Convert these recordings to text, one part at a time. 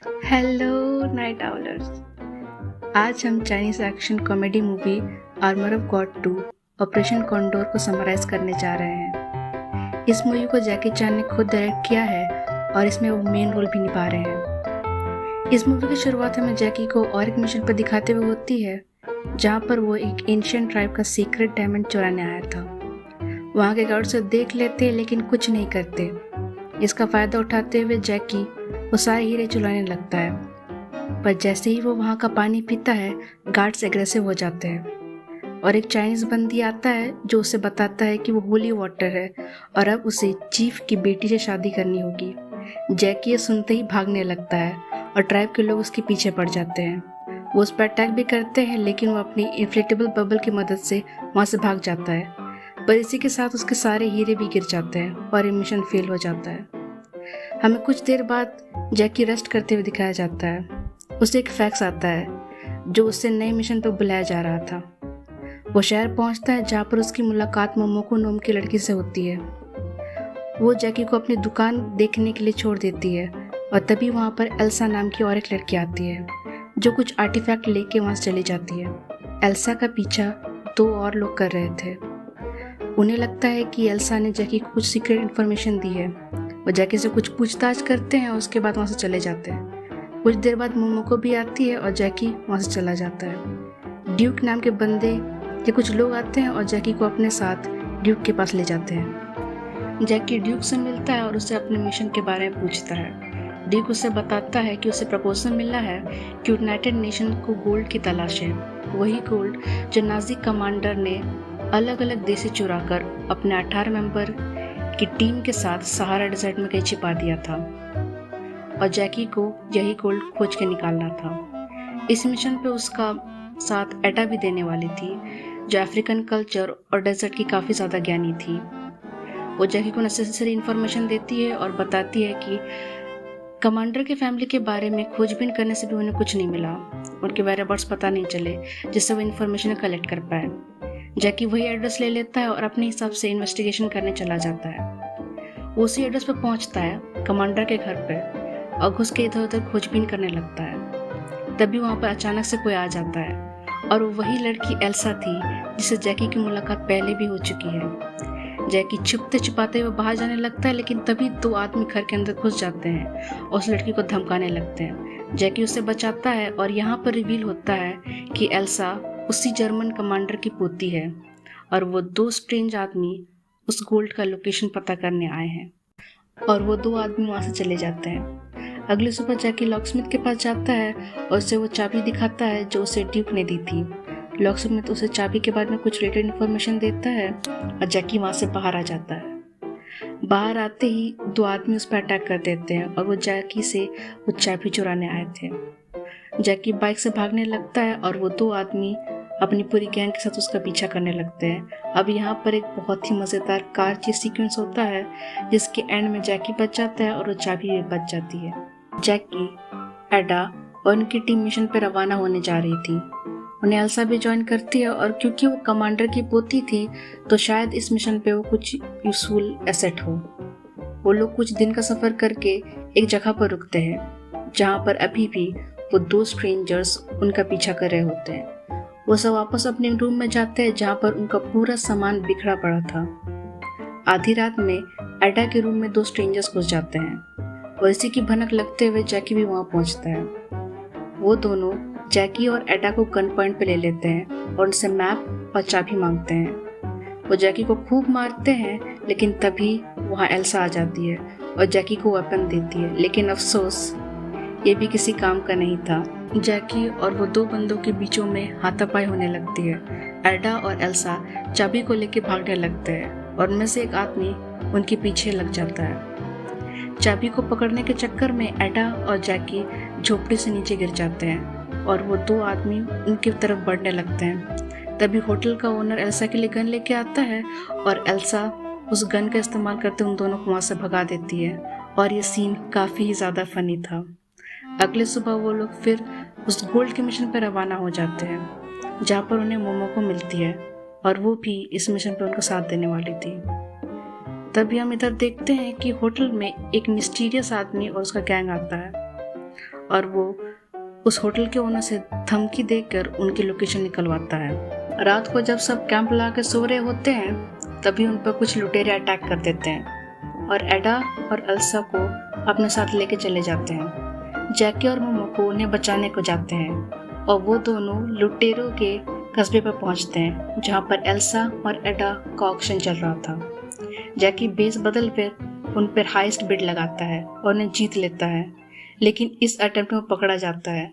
Hello night आउलर्स। आज हम Chinese action comedy movie armour of God 2 operation condor को summarise करने जा रहे हैं। इस मूवी को जैकी चैन ने खुद डायरेक्ट किया है और इसमें वो मेन रोल भी निभा रहे हैं। इस मूवी की शुरुआत हमें जैकी को और एक मिशन पर दिखाते हुए होती है, जहाँ पर वो एक एंशिएंट ट्राइब का सीक्रेट डायमंड चुराने आया था। वहाँ के गार्ड उसे देख लेते लेकिन कुछ नहीं करते। इसका फ़ायदा उठाते हुए जैकी वो सारे हीरे चुराने लगता है, पर जैसे ही वो वहाँ का पानी पीता है गार्ड्स एग्रेसिव हो जाते हैं और एक चाइनीज़ बंदी आता है जो उसे बताता है कि वो होली वाटर है और अब उसे चीफ की बेटी से शादी करनी होगी। जैकी ये सुनते ही भागने लगता है और ट्राइब के लोग उसके पीछे पड़ जाते हैं। वो उस पर अटैक भी करते हैं लेकिन वो अपनी इन्फ्लेटेबल बबल की मदद से वहाँ से भाग जाता है, पर इसी के साथ उसके सारे हीरे भी गिर जाते हैं और ये मिशन फेल हो जाता है। हमें कुछ देर बाद जैकी रेस्ट करते हुए दिखाया जाता है। उसे एक फैक्स आता है जो उससे नए मिशन पर बुलाया जा रहा था। वो शहर पहुंचता है जहाँ पर उसकी मुलाकात मोमोको नोम की लड़की से होती है। वो जैकी को अपनी दुकान देखने के लिए छोड़ देती है और तभी वहाँ पर एल्सा नाम की और एक लड़की आती है जो कुछ आर्टिफैक्ट लेके वहाँ से चली जाती है। एल्सा का पीछा 2 और लोग कर रहे थे। उन्हें लगता है कि एल्सा ने जैकी को कुछ सीक्रेट इन्फॉर्मेशन दी है। वो जैकी से कुछ पूछताछ करते हैं और उसके बाद वहाँ से चले जाते हैं। कुछ देर बाद मोमोको भी आती है और जैकी वहाँ से चला जाता है। ड्यूक नाम के बंदे के कुछ लोग आते हैं और जैकी को अपने साथ ड्यूक के पास ले जाते हैं। जैकी ड्यूक से मिलता है और उसे अपने मिशन के बारे में पूछता है। ड्यूक उसे बताता है कि उसे प्रपोजल मिला है कि यूनाइटेड नेशन को गोल्ड की तलाश है, वही गोल्ड जो नाजी कमांडर ने अलग अलग देश से चुरा कर अपने 18 मेंबर की टीम के साथ सहारा डेजर्ट में कहीं छिपा दिया था और जैकी को यही गोल्ड खोज के निकालना था। इस मिशन पे उसका साथ एडा भी देने वाली थी जो अफ्रीकन कल्चर और डेजर्ट की काफ़ी ज़्यादा ज्ञानी थी। वो जैकी को नेसेसरी इन्फॉर्मेशन देती है और बताती है कि कमांडर के फैमिली के बारे में खोजबीन करने से भी उन्हें कुछ नहीं मिला, उनके वेयरअबाउट्स पता नहीं चले जिससे वो इन्फॉर्मेशन कलेक्ट कर पाए। जैकी वही एड्रेस ले लेता है और अपने हिसाब से इन्वेस्टिगेशन करने चला जाता है। वो उसी एड्रेस पर पहुंचता है कमांडर के घर पे और घुस के इधर उधर खोजबीन करने लगता है। तभी वहाँ पर अचानक से कोई आ जाता है और वो वही लड़की एल्सा थी जिससे जैकी की मुलाकात पहले भी हो चुकी है। जैकी छुपते छुपाते हुए बाहर जाने लगता है लेकिन तभी 2 आदमी घर के अंदर घुस जाते हैं और उस लड़की को धमकाने लगते हैं। जैकी उसे बचाता है और यहाँ पर रिवील होता है कि एल्सा उसी जर्मन कमांडर की पोती है और वो 2 स्ट्रेंज आदमी उस गोल्ड का लोकेशन पता करने आए हैं और वो 2 आदमी वहाँ से चले जाते हैं। अगली सुबह जैकी लॉकस्मिथ के पास जाता है और उसे वो चाबी दिखाता है जो उसे ड्यूक ने दी थी। लॉकस्मिथ उसे चाबी के बारे में कुछ रिलेटेड इन्फॉर्मेशन देता है और जैकी वहाँ से बाहर आ जाता है। बाहर आते ही 2 आदमी उस पर अटैक कर देते हैं और वो जैकी से वो चाबी चुराने आए थे। जैकी बाइक से भागने लगता है और वो 2 आदमी अपनी पूरी गैंग के साथ उसका पीछा करने लगते हैं। अब यहाँ पर एक बहुत ही मज़ेदार कार चेस सीक्वेंस होता है जिसके एंड में जैकी बच जाता है और वो चाबी भी बच जाती है। जैकी, एडा और उनकी टीम मिशन पर रवाना होने जा रही थी। उन्हें एल्सा भी ज्वाइन करती है और क्योंकि वो कमांडर की पोती थी तो शायद इस मिशन पे वो कुछ यूजफुल एसेट हो। वो लोग कुछ दिन का सफ़र करके एक जगह पर रुकते हैं जहाँ पर अभी भी वो 2 स्ट्रेंजर्स उनका पीछा कर रहे होते हैं। वो सब वापस अपने रूम में जाते हैं जहाँ पर उनका पूरा सामान बिखरा पड़ा था। आधी रात में एडा के रूम में 2 स्ट्रेंजर्स घुस जाते हैं और इसी की भनक लगते हुए जैकी भी वहाँ पहुँचता है। वो दोनों जैकी और एडा को गन पॉइंट पे ले लेते हैं और उनसे मैप और चाबी मांगते हैं। वो जैकी को खूब मारते हैं लेकिन तभी वहाँ एल्सा आ जाती है और जैकी को वेपन देती है, लेकिन अफसोस ये भी किसी काम का नहीं था। जैकी और वो 2 बंदों के बीचों में हाथापाई होने लगती है। एडा और एल्सा चाबी को लेकर भागने लगते हैं और उनमें से एक आदमी उनके पीछे लग जाता है। चाबी को पकड़ने के चक्कर में एडा और जैकी झोपड़ी से नीचे गिर जाते हैं और वो 2 आदमी उनकी तरफ बढ़ने लगते हैं। तभी होटल का ओनर एल्सा के लिए गन लेके आता है और एल्सा उस गन का इस्तेमाल करते उन दोनों को वहाँ से भगा देती है और ये सीन काफ़ी ही ज़्यादा फनी था। अगले सुबह वो लोग फिर उस गोल्ड के मिशन पर रवाना हो जाते हैं जहाँ पर उन्हें मोमोको मिलती है और वो भी इस मिशन पर उनको साथ देने वाली थी। तभी हम इधर देखते हैं कि होटल में एक मिस्टीरियस आदमी और उसका गैंग आता है। और वो उस होटल के ओनर से धमकी देकर उनकी लोकेशन निकलवाता है। रात को जब सब कैंप लगा के सो रहे होते हैं तभी उन पर कुछ लुटेरे अटैक कर देते हैं और एडा और एल्सा को अपने साथ लेके चले जाते हैं। जैकी और मोमोको उन्हें बचाने को जाते हैं और वो दोनों लुटेरों के कस्बे पर पहुंचते हैं जहां पर एल्सा और एडा का ऑक्शन चल रहा था। जैकी बेस बदल कर उन पर हाईएस्ट बिड लगाता है और उन्हें जीत लेता है, लेकिन इस अटेम्प्ट में पकड़ा जाता है।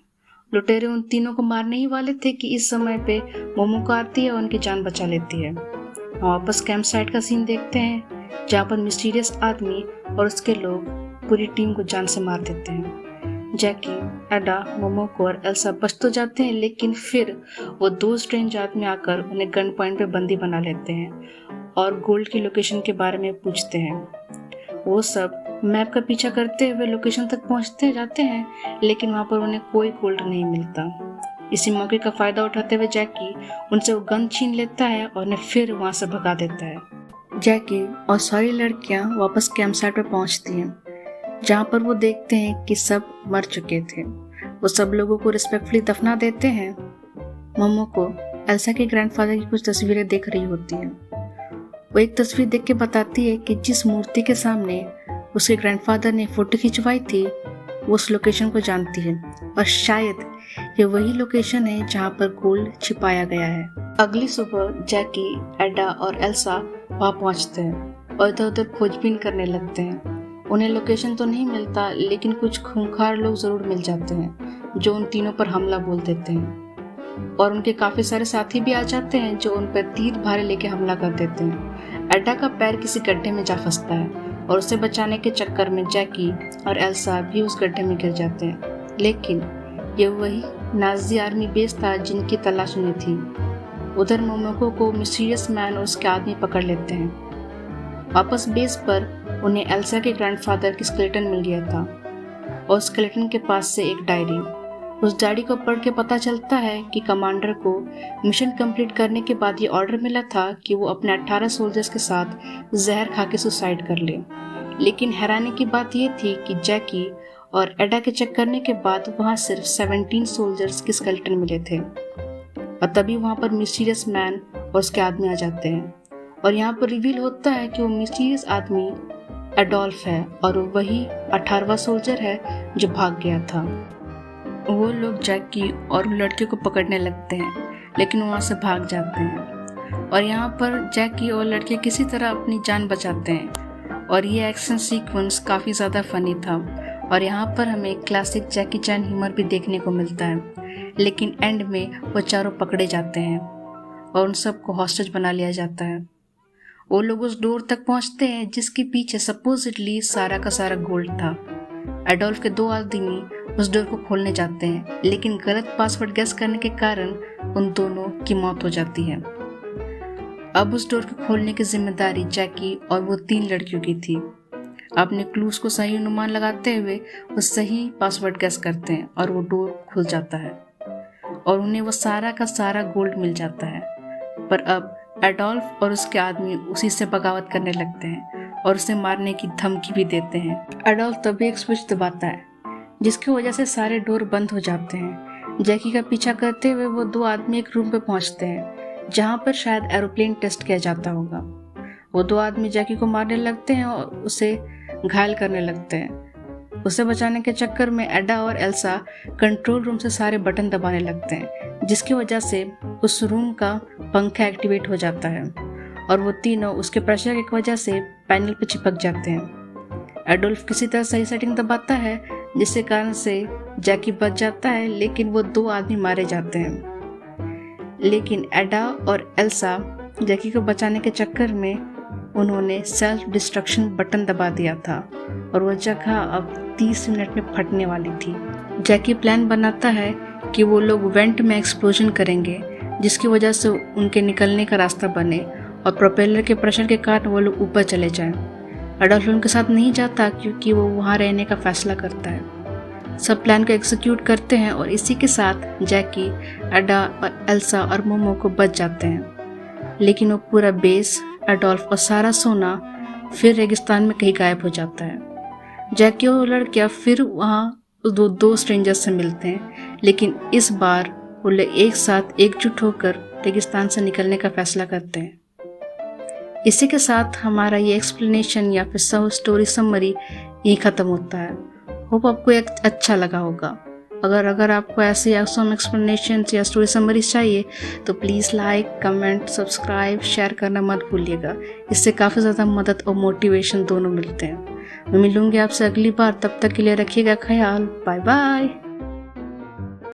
लुटेरे उन तीनों को मारने ही वाले थे कि इस समय पे मोमोको आती है और उनकी जान बचा लेती है। हम वापस कैंप साइट का सीन देखते हैं जहाँ पर मिस्टीरियस आदमी और उसके लोग पूरी टीम को जान से मार देते हैं। जैकी, एडा, मोमोको और एल्सा बच तो जाते हैं, लेकिन फिर वो दो स्ट्रेंज आदमी आकर उन्हें गन पॉइंट पे बंदी बना लेते हैं और गोल्ड की लोकेशन के बारे में पूछते हैं। वो सब मैप का पीछा करते हुए लोकेशन तक पहुंचते जाते हैं, लेकिन वहां पर उन्हें कोई गोल्ड नहीं मिलता। इसी मौके का फायदा उठाते हुए जैकी उनसे वो गन छीन लेता है और उन्हें फिर वहां से भगा देता है। जैकी और सारी लड़कियां वापस कैंप साइट पर पहुंचती हैं, जहां पर वो देखते हैं कि सब मर चुके थे। वो सब लोगों को रिस्पेक्टफुली दफना देते हैं। मोमोको एल्सा के ग्रैंडफादर की कुछ तस्वीरें देख रही होती हैं। वो एक तस्वीर देख के बताती है कि जिस मूर्ति के सामने उसके ग्रैंडफादर ने फोटो खिंचवाई थी वो उस लोकेशन को जानती है और शायद ये वही लोकेशन है जहाँ पर गोल्ड छिपाया गया है। अगली सुबह जैकी, एडा और एल्सा वहाँ पहुँचते हैं और इधर उधर खोजबीन करने लगते हैं। उन्हें लोकेशन तो नहीं मिलता, लेकिन कुछ खूंखार लोग जरूर मिल जाते हैं जो उन तीनों पर हमला बोल देते हैं और उनके काफी सारे साथी भी आ जाते हैं जो उन पर तीर भारे लेके हमला कर देते हैं। एडा का पैर किसी गड्ढे में जा फंसता है और उसे बचाने के चक्कर में जैकी और एल्सा भी उस गड्ढे में गिर जाते हैं, लेकिन ये वही नाजी आर्मी बेस था जिनकी तलाश में थी। उधर मोमोको को मिस्टीरियस मैन और उसके आदमी पकड़ लेते हैं। वापस बेस पर उन्हें एल्सा के ग्रैंडफादर की स्केलेटन मिल गया था और स्केलेटन के पास से एक डायरी। उस डायरी को पढ़ के पता चलता है कि कमांडर को मिशन कंप्लीट करने के बाद ये ऑर्डर मिला था कि वो अपने 18 सोल्जर्स के साथ जहर खा के सुसाइड कर ले। लेकिन हैरानी की बात ये थी कि जैकी और एडा के चेक करने के बाद वहाँ सिर्फ 17 सोल्जर्स के स्केलेटन मिले थे और तभी वहाँ पर मिस्टीरियस मैन और उसके आदमी आ जाते हैं और यहाँ पर रिवील होता है कि वो मिस्टीरियस आदमी एडोल्फ है और वही 18वां सोल्जर है जो भाग गया था। वो लोग जैकी और उन लड़कियों को पकड़ने लगते हैं, लेकिन वहाँ से भाग जाते हैं और यहाँ पर जैकी और लड़के किसी तरह अपनी जान बचाते हैं और ये एक्शन सीक्वेंस काफ़ी ज़्यादा फनी था और यहाँ पर हमें क्लासिक जैकी चैन ह्यूमर भी देखने को मिलता है। लेकिन एंड में वो चारों पकड़े जाते हैं और उन सबको हॉस्टेज बना लिया जाता है। वो लोग उस डोर तक पहुँचते हैं जिसके पीछे सपोजिटली सारा का सारा गोल्ड था। एडोल्फ के 2 आदमी उस डोर को खोलने जाते हैं, लेकिन गलत पासवर्ड गेस करने के कारण उन दोनों की मौत हो जाती है। अब उस डोर को खोलने की जिम्मेदारी जैकी और वो 3 लड़कियों की थी। अपने क्लूज को सही अनुमान लगाते हुए वो सही पासवर्ड गेस करते हैं और वो डोर खुल जाता है और उन्हें वो सारा का सारा गोल्ड मिल जाता है। पर अब एडोल्फ और उसके आदमी उसी से बगावत करने लगते हैं और उसे मारने की धमकी भी देते हैं। एडोल्फ तभी एक स्विच दबाता है जिसकी वजह से सारे डोर बंद हो जाते हैं। जैकी का पीछा करते हुए वो 2 आदमी एक रूम पे पहुंचते हैं जहां पर शायद एरोप्लेन टेस्ट किया जाता होगा। वो 2 आदमी जैकी को मारने लगते हैं और उसे घायल करने लगते हैं। उसे बचाने के चक्कर में एडा और एल्सा कंट्रोल रूम से सारे बटन दबाने लगते हैं, जिसकी वजह से उस रूम का पंखा एक्टिवेट हो जाता है और वो तीनों उसके प्रेशर की वजह से पैनल पर चिपक जाते हैं। एडोल्फ किसी तरह सही सेटिंग दबाता है जिसके कारण से जैकी बच जाता है, लेकिन वो 2 आदमी मारे जाते हैं। लेकिन एडा और एल्सा जैकी को बचाने के चक्कर में उन्होंने सेल्फ डिस्ट्रक्शन बटन दबा दिया था और वो जगह अब 30 मिनट में फटने वाली थी। जैकी प्लान बनाता है कि वो लोग वेंट में एक्सप्लोजन करेंगे जिसकी वजह से उनके निकलने का रास्ता बने और प्रोपेलर के प्रेशर के कारण वो लोग ऊपर चले जाएं। एडोल्फ उनके साथ नहीं जाता क्योंकि वो वहाँ रहने का फैसला करता है। सब प्लान को एग्जीक्यूट करते हैं और इसी के साथ जैकी, एडा और एल्सा और मोमो को बच जाते हैं, लेकिन वो पूरा बेस, एडोल्फ और सारा सोना फिर रेगिस्तान में कहीं गायब हो जाता है। जैकी और लड़कियां फिर वहाँ दो स्ट्रेंजर्स से मिलते हैं, लेकिन इस बार वो लोग एक साथ एकजुट होकर रेगिस्तान से निकलने का फैसला करते हैं। इसी के साथ हमारा ये एक्सप्लेनेशन या फिर स्टोरी समरी यही ख़त्म होता है। होप आपको एक अच्छा लगा होगा। अगर आपको ऐसे ऑसम एक्सप्लेनेशन या स्टोरी समरीज चाहिए तो please like, comment, subscribe, share करना मत भूलिएगा। इससे काफ़ी ज़्यादा मदद और मोटिवेशन दोनों मिलते हैं। मैं मिलूँगी आपसे अगली बार, तब तक के लिए रखिएगा ख्याल। Bye bye.